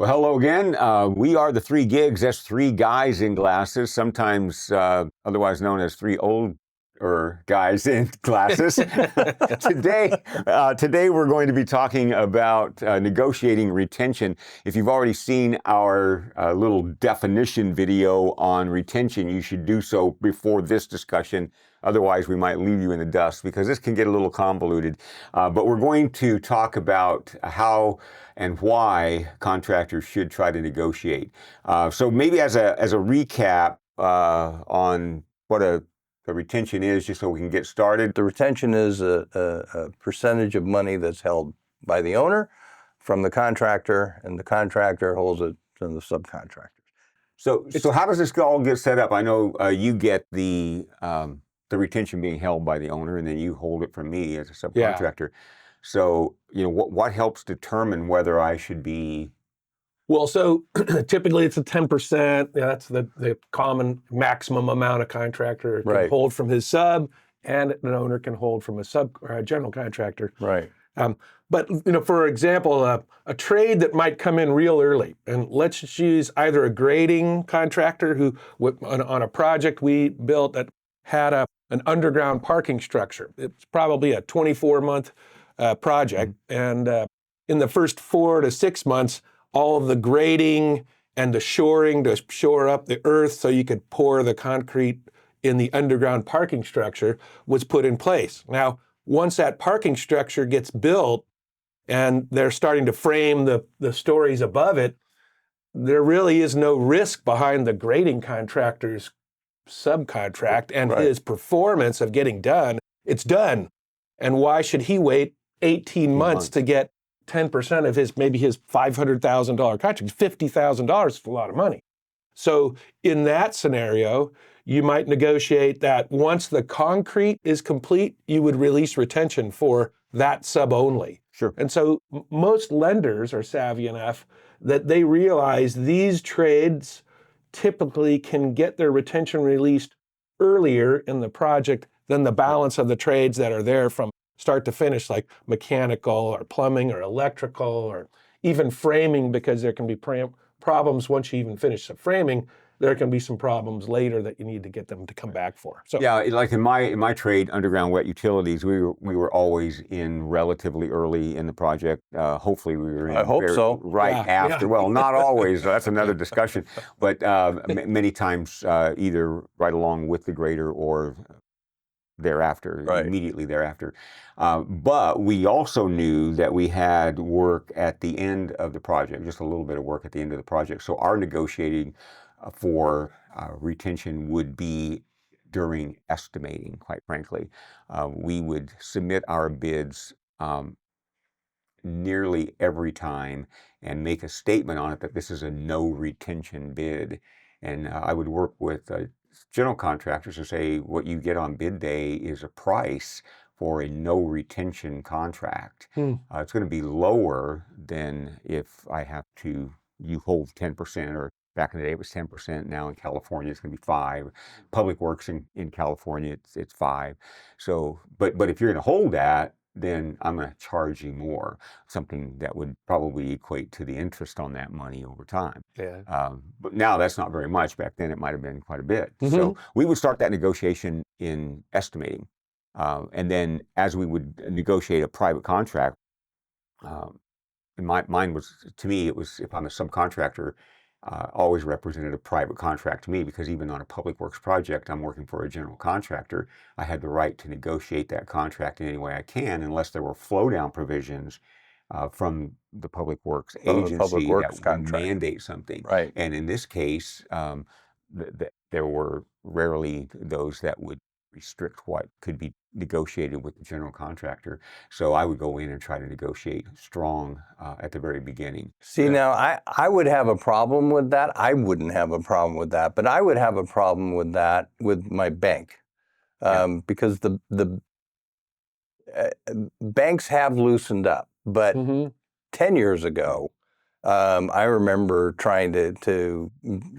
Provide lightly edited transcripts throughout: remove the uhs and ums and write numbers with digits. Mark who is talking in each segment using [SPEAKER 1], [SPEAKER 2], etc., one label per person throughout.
[SPEAKER 1] Well, hello again. We are the Three Gigs. That's three guys in glasses, sometimes otherwise known as three older guys in glasses. Today we're going to be talking about negotiating retention. If you've already seen our little definition video on retention, you should do so before this discussion. Otherwise, we might leave you in the dust because this can get a little convoluted. But we're going to talk about how and why contractors should try to negotiate. So maybe as a recap on what a retention is, just so we can get started.
[SPEAKER 2] The retention is a percentage of money that's held by the owner from the contractor, and the contractor holds it from the subcontractors.
[SPEAKER 1] So how does this all get set up? I know you get the retention being held by the owner, and then you hold it from me as a subcontractor. Yeah. So, what helps determine whether I should be?
[SPEAKER 3] Well, so typically it's a 10%. That's the common maximum amount a contractor can hold from his sub, and an owner can hold from a general contractor.
[SPEAKER 2] Right.
[SPEAKER 3] But for example, a trade that might come in real early, and let's just use either a grading contractor who on a project we built that had an underground parking structure. It's probably a 24-month project, and in the first 4 to 6 months, all of the grading and the shoring to shore up the earth so you could pour the concrete in the underground parking structure was put in place. Now, once that parking structure gets built and they're starting to frame the stories above it, there really is no risk behind the grading contractor's subcontract and his performance of getting done. It's done. And why should he wait 18 months to get 10% of his $500,000 contract? $50,000 is a lot of money. So in that scenario, you might negotiate that once the concrete is complete, you would release retention for that sub only.
[SPEAKER 1] Sure.
[SPEAKER 3] And so most lenders are savvy enough that they realize these trades typically can get their retention released earlier in the project than the balance of the trades that are there from start to finish, like mechanical or plumbing or electrical or even framing, because there can be problems once you even finish the framing. There can be some problems later that you need to get them to come back for. So
[SPEAKER 1] yeah, like in my trade, underground wet utilities, we were always in relatively early in the project. Hopefully we were in.
[SPEAKER 2] I hope so.
[SPEAKER 1] Right after. Yeah. Well, not always. That's another discussion. But many times either right along with the grader or thereafter, immediately thereafter. But we also knew that we had work at the end of the project, just a little bit of work at the end of the project. So our negotiating for retention would be during estimating, quite frankly. We would submit our bids nearly every time and make a statement on it that this is a no retention bid. And I would work with general contractors to say what you get on bid day is a price for a no retention contract. It's going to be lower than if I have to, you hold 10%, or back in the day it was 10%. Now in California it's going to be 5%. Public Works in California it's 5%. So, but if you're going to hold that, then I'm going to charge you more, something that would probably equate to the interest on that money over time.
[SPEAKER 3] Yeah.
[SPEAKER 1] But now that's not very much. Back then it might have been quite a bit. So we would start that negotiation in estimating. And then as we would negotiate a private contract, and mine was, to me, it was, if I'm a subcontractor, always represented a private contract to me, because even on a public works project, I'm working for a general contractor. I had the right to negotiate that contract in any way I can, unless there were flow down provisions from the public works agency that would mandate something.
[SPEAKER 2] Right.
[SPEAKER 1] And in this case, there were rarely those that would restrict what could be negotiated with the general contractor. So I would go in and try to negotiate strong at the very beginning.
[SPEAKER 2] See, now I would have a problem with that. I wouldn't have a problem with that, but I would have a problem with that with my bank, because the banks have loosened up. But 10 years ago, I remember trying to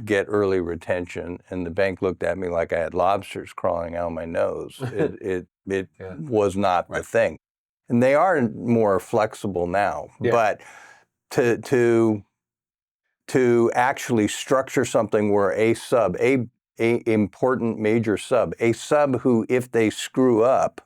[SPEAKER 2] get early retention, and the bank looked at me like I had lobsters crawling out of my nose. It was not the thing. And they are more flexible now. Yeah. But to to actually structure something where a important major sub, a sub who, if they screw up,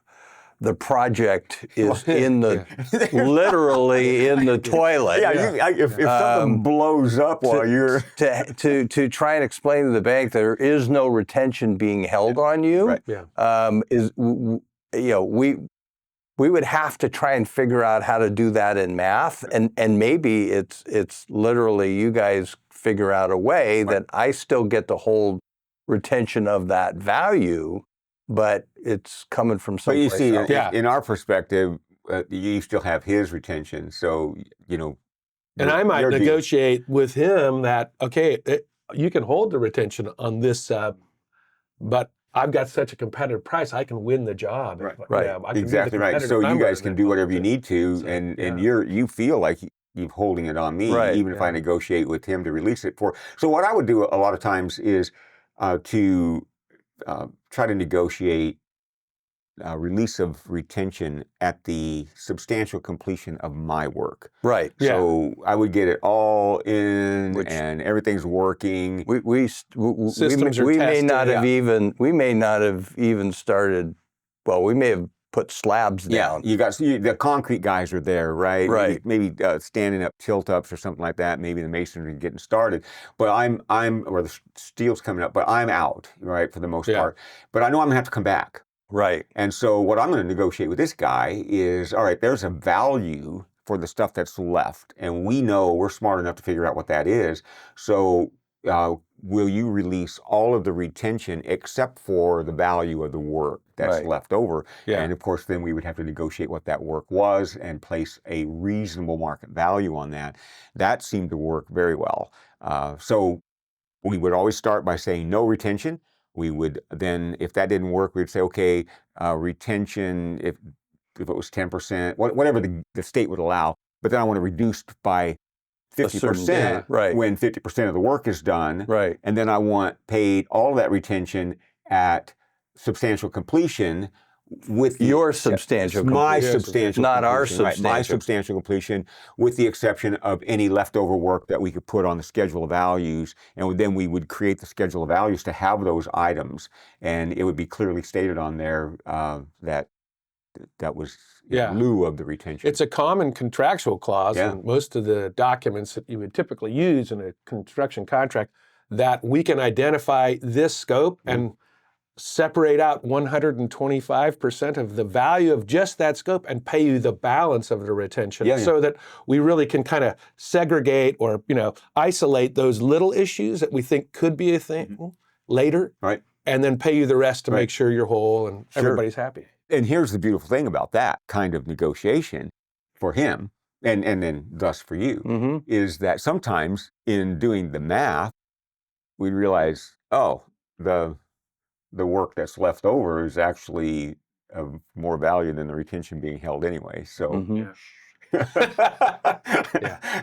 [SPEAKER 2] the project is in the literally in the toilet.
[SPEAKER 1] Yeah, if something blows up while you're
[SPEAKER 2] to try and explain to the bank there is no retention being held on you,
[SPEAKER 1] right.
[SPEAKER 2] is we would have to try and figure out how to do that in math, and maybe it's literally you guys figure out a way that I still get to hold retention of that value, but it's coming from
[SPEAKER 1] But you
[SPEAKER 2] someplace
[SPEAKER 1] see,
[SPEAKER 2] else.
[SPEAKER 1] in our perspective, you still have his retention, so
[SPEAKER 3] And I might negotiate with him that, okay, you can hold the retention on this sub, but I've got such a competitive price, I can win the job.
[SPEAKER 2] Right.
[SPEAKER 3] Yeah, I can
[SPEAKER 1] Exactly right. So you guys can do whatever you need to,
[SPEAKER 3] So,
[SPEAKER 1] and you feel like you're holding it on me,
[SPEAKER 2] Right.
[SPEAKER 1] even if I negotiate with him to release it for. So what I would do a lot of times is to try to negotiate release of retention at the substantial completion of my work.
[SPEAKER 2] Right.
[SPEAKER 1] So I would get it all in, and everything's working.
[SPEAKER 2] We may
[SPEAKER 3] tested,
[SPEAKER 2] not have even started. Well, we may have put slabs down.
[SPEAKER 1] You got the concrete guys are there, right?
[SPEAKER 2] Right.
[SPEAKER 1] Maybe standing up tilt ups or something like that. Maybe the masonry getting started, but or the steel's coming up, but I'm out, right, for the most part. But I know I'm gonna have to come back.
[SPEAKER 2] Right.
[SPEAKER 1] And so what I'm going to negotiate with this guy is, all right, there's a value for the stuff that's left, and we know we're smart enough to figure out what that is. So will you release all of the retention except for the value of the work that's left over? And of course, then we would have to negotiate what that work was and place a reasonable market value on that. That seemed to work very well. So we would always start by saying no retention. We would then, if that didn't work, we'd say, okay, retention, if it was 10%, whatever the state would allow, but then I want to reduce by 50% when 50% of the work is done.
[SPEAKER 2] Right.
[SPEAKER 1] And then I want paid all of that retention at substantial completion with
[SPEAKER 2] your substantial completion.
[SPEAKER 1] My substantial
[SPEAKER 2] not
[SPEAKER 1] completion,
[SPEAKER 2] our substantial.
[SPEAKER 1] Right, my substantial completion, with the exception of any leftover work that we could put on the schedule of values, and then we would create the schedule of values to have those items, and it would be clearly stated on there that was in lieu of the retention.
[SPEAKER 3] It's a common contractual clause in most of the documents that you would typically use in a construction contract, that we can identify this scope and separate out 125% of the value of just that scope and pay you the balance of the retention, so that we really can kind of segregate or isolate those little issues that we think could be a thing later, and then pay you the rest to make sure you're whole and everybody's happy.
[SPEAKER 1] And here's the beautiful thing about that kind of negotiation for him, and then thus for you, is that sometimes in doing the math, we realize, the work that's left over is actually of more value than the retention being held anyway. So,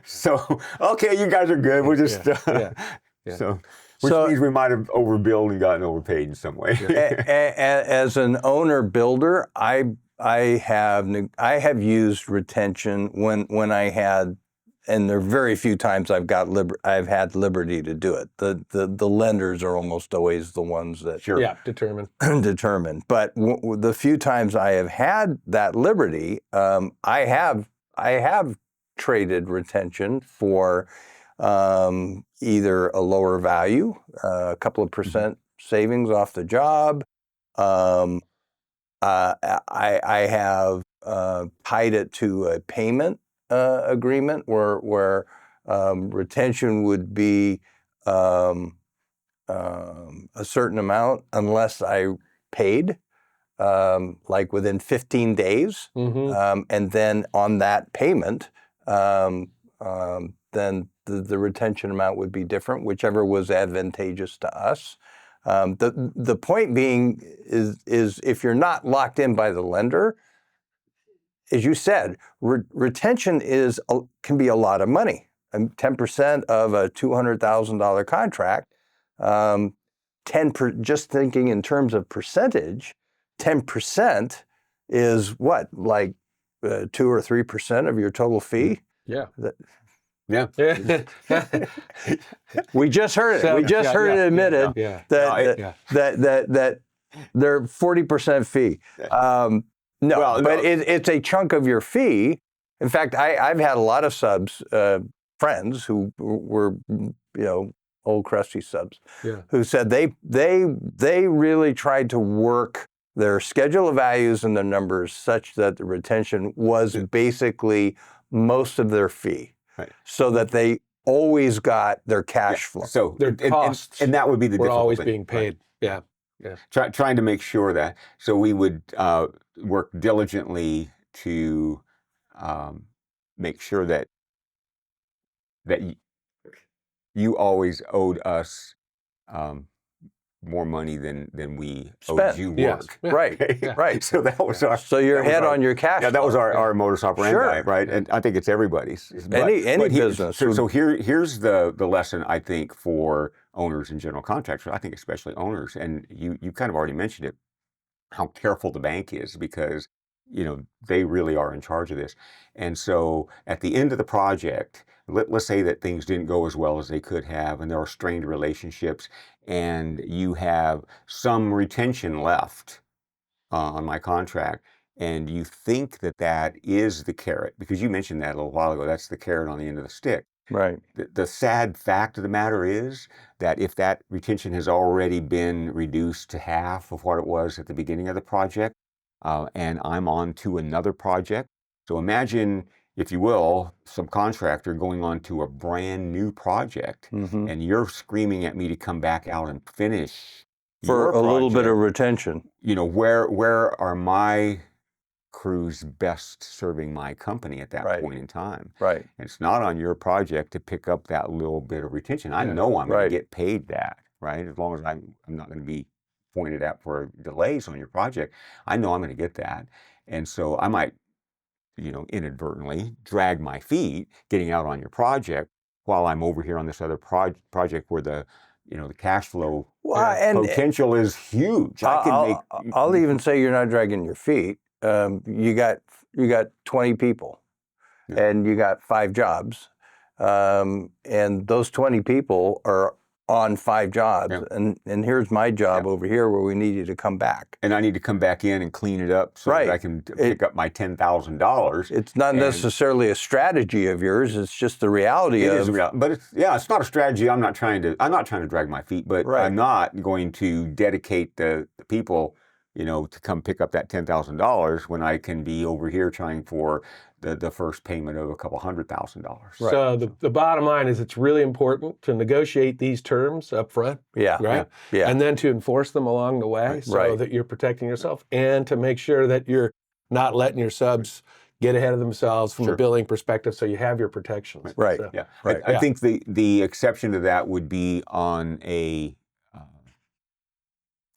[SPEAKER 1] so okay, you guys are good. We'll just so. Which means we might have overbilled and gotten overpaid in some way.
[SPEAKER 2] As an owner builder, I have used retention when I had, and there are very few times I've had liberty to do it. The lenders are almost always the ones that determine. But the few times I have had that liberty, I have traded retention for either a lower value, a couple of percent savings off the job. I have tied it to a payment agreement where retention would be a certain amount unless I paid, like within 15 days. And then on that payment, then the retention amount would be different, whichever was advantageous to us. The point being is if you're not locked in by the lender, as you said, retention can be a lot of money. 10% of a $200,000 contract, just thinking in terms of percentage, 10% is what, like 2 or 3% of your total fee?
[SPEAKER 1] Yeah.
[SPEAKER 2] We just heard it.
[SPEAKER 3] So-
[SPEAKER 2] We just heard it admitted
[SPEAKER 3] Yeah.
[SPEAKER 2] that they're 40% fee. No,
[SPEAKER 1] Well, no.
[SPEAKER 2] but it's a chunk of your fee. In fact, I've had a lot of subs, friends who were, old crusty subs, who said they really tried to work their schedule of values and their numbers such that the retention was basically most of their fee,
[SPEAKER 1] Right.
[SPEAKER 2] so that they always got their cash flow.
[SPEAKER 1] So
[SPEAKER 3] Their costs
[SPEAKER 1] and that would be the
[SPEAKER 3] were always
[SPEAKER 1] difficulty,
[SPEAKER 3] being paid.
[SPEAKER 1] right?
[SPEAKER 3] Yeah.
[SPEAKER 1] Trying to make sure that, so we would work diligently to make sure that you always owed us more money than we owed
[SPEAKER 2] Spent.
[SPEAKER 1] you
[SPEAKER 3] Yes.
[SPEAKER 1] work.
[SPEAKER 3] Yeah.
[SPEAKER 2] Right,
[SPEAKER 1] Okay?
[SPEAKER 2] right.
[SPEAKER 1] So that was our.
[SPEAKER 2] So you're
[SPEAKER 1] that was
[SPEAKER 2] ahead
[SPEAKER 1] our-
[SPEAKER 2] on your cash
[SPEAKER 1] Yeah, that was
[SPEAKER 2] flow.
[SPEAKER 1] our modus operandi,
[SPEAKER 2] Sure.
[SPEAKER 1] right? And I think it's everybody's.
[SPEAKER 2] Any
[SPEAKER 1] here-
[SPEAKER 2] business
[SPEAKER 1] So,
[SPEAKER 2] would-
[SPEAKER 1] so here's the lesson, I think, for owners and general contractors. I think especially owners, and you kind of already mentioned it, how careful the bank is, because they really are in charge of this. And so at the end of the project, let's say that things didn't go as well as they could have, and there are strained relationships, and you have some retention left on my contract, and you think that is the carrot, because you mentioned that a little while ago, that's the carrot on the end of the stick.
[SPEAKER 2] Right.
[SPEAKER 1] The sad fact of the matter is that if that retention has already been reduced to half of what it was at the beginning of the project, and I'm on to another project. So imagine, if you will, subcontractor going on to a brand new project,
[SPEAKER 2] Mm-hmm.
[SPEAKER 1] and you're screaming at me to come back out and finish
[SPEAKER 2] For
[SPEAKER 1] your
[SPEAKER 2] a little bit of
[SPEAKER 1] project.
[SPEAKER 2] retention.
[SPEAKER 1] Where are my crews best serving my company at that
[SPEAKER 2] Right.
[SPEAKER 1] point in time?
[SPEAKER 2] Right.
[SPEAKER 1] And it's not on your project to pick up that little bit of retention. I
[SPEAKER 3] Yeah.
[SPEAKER 1] know I'm going
[SPEAKER 2] Right.
[SPEAKER 1] to get paid that, right? As long as I'm not going to be pointed at for delays on your project, I know I'm going to get that. And so I might, inadvertently drag my feet getting out on your project while I'm over here on this other project where the cash flow
[SPEAKER 2] Well, and
[SPEAKER 1] potential is huge. I can make.
[SPEAKER 2] I'll even say you're not dragging your feet. You got 20 people,
[SPEAKER 1] Yeah.
[SPEAKER 2] and you got 5 jobs, and those 20 people are on 5 jobs,
[SPEAKER 1] Yeah.
[SPEAKER 2] and here's my job
[SPEAKER 1] Yeah.
[SPEAKER 2] over here where we need you to come back.
[SPEAKER 1] And I need to come back in and clean it up so
[SPEAKER 2] Right.
[SPEAKER 1] that I can pick up my $10,000.
[SPEAKER 2] It's not
[SPEAKER 1] And-
[SPEAKER 2] necessarily a strategy of yours. It's just the reality
[SPEAKER 1] It
[SPEAKER 2] of
[SPEAKER 1] is real, but it's not a strategy. I'm not trying to drag my feet, but
[SPEAKER 2] Right.
[SPEAKER 1] I'm not going to dedicate the people, to come pick up that $10,000 when I can be over here trying for the first payment of a couple $100,000.
[SPEAKER 2] Right.
[SPEAKER 3] So the bottom line is it's really important to negotiate these terms up front,
[SPEAKER 2] yeah,
[SPEAKER 3] right?
[SPEAKER 2] yeah,
[SPEAKER 3] And then to enforce them along the way so
[SPEAKER 2] Right.
[SPEAKER 3] that you're protecting yourself, and to make sure that you're not letting your subs get ahead of themselves from
[SPEAKER 1] Sure.
[SPEAKER 3] a billing perspective, so you have your protections.
[SPEAKER 2] Right.
[SPEAKER 3] So-
[SPEAKER 1] Yeah,
[SPEAKER 2] Right.
[SPEAKER 1] I think the exception to that would be on a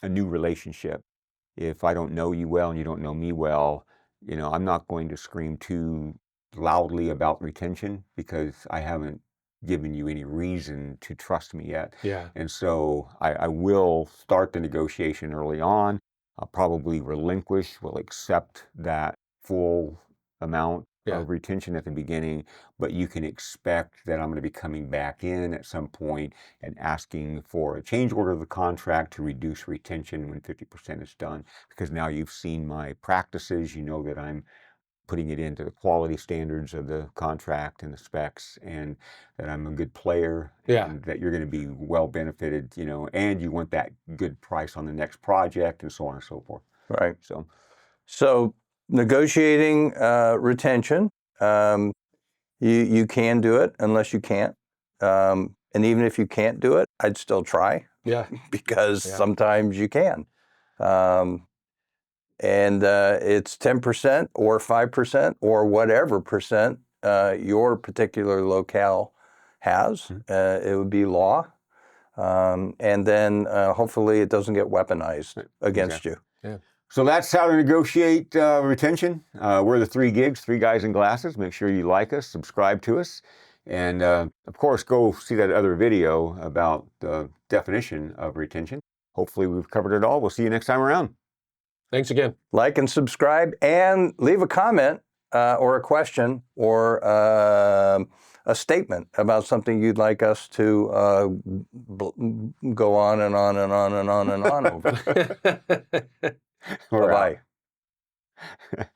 [SPEAKER 1] new relationship. If I don't know you well and you don't know me well, I'm not going to scream too loudly about retention because I haven't given you any reason to trust me yet.
[SPEAKER 3] Yeah.
[SPEAKER 1] And so I will start the negotiation early on. I'll probably will accept that full amount
[SPEAKER 3] Yeah.
[SPEAKER 1] of retention at the beginning, but you can expect that I'm going to be coming back in at some point and asking for a change order of the contract to reduce retention when 50% is done, because now you've seen my practices, you know that I'm putting it into the quality standards of the contract and the specs, and that I'm a good player,
[SPEAKER 3] Yeah.
[SPEAKER 1] and that you're going to be well benefited, and you want that good price on the next project, and so on and so forth.
[SPEAKER 2] right.
[SPEAKER 1] So,
[SPEAKER 2] Negotiating retention, you can do it unless you can't. And even if you can't do it, I'd still try
[SPEAKER 3] Yeah.
[SPEAKER 2] because
[SPEAKER 3] Yeah.
[SPEAKER 2] sometimes you can. And it's 10% or 5% or whatever percent your particular locale has. It would be law. And then hopefully it doesn't get weaponized against you.
[SPEAKER 1] So that's how to negotiate retention. We're the 3 Gigs, 3 Guys in Glasses. Make sure you like us, subscribe to us, and of course, go see that other video about the definition of retention. Hopefully we've covered it all. We'll see you next time around.
[SPEAKER 3] Thanks again.
[SPEAKER 2] Like and subscribe and leave a comment or a question or a statement about something you'd like us to go on and on and on and on and on over.
[SPEAKER 1] We're out.
[SPEAKER 2] Bye-bye.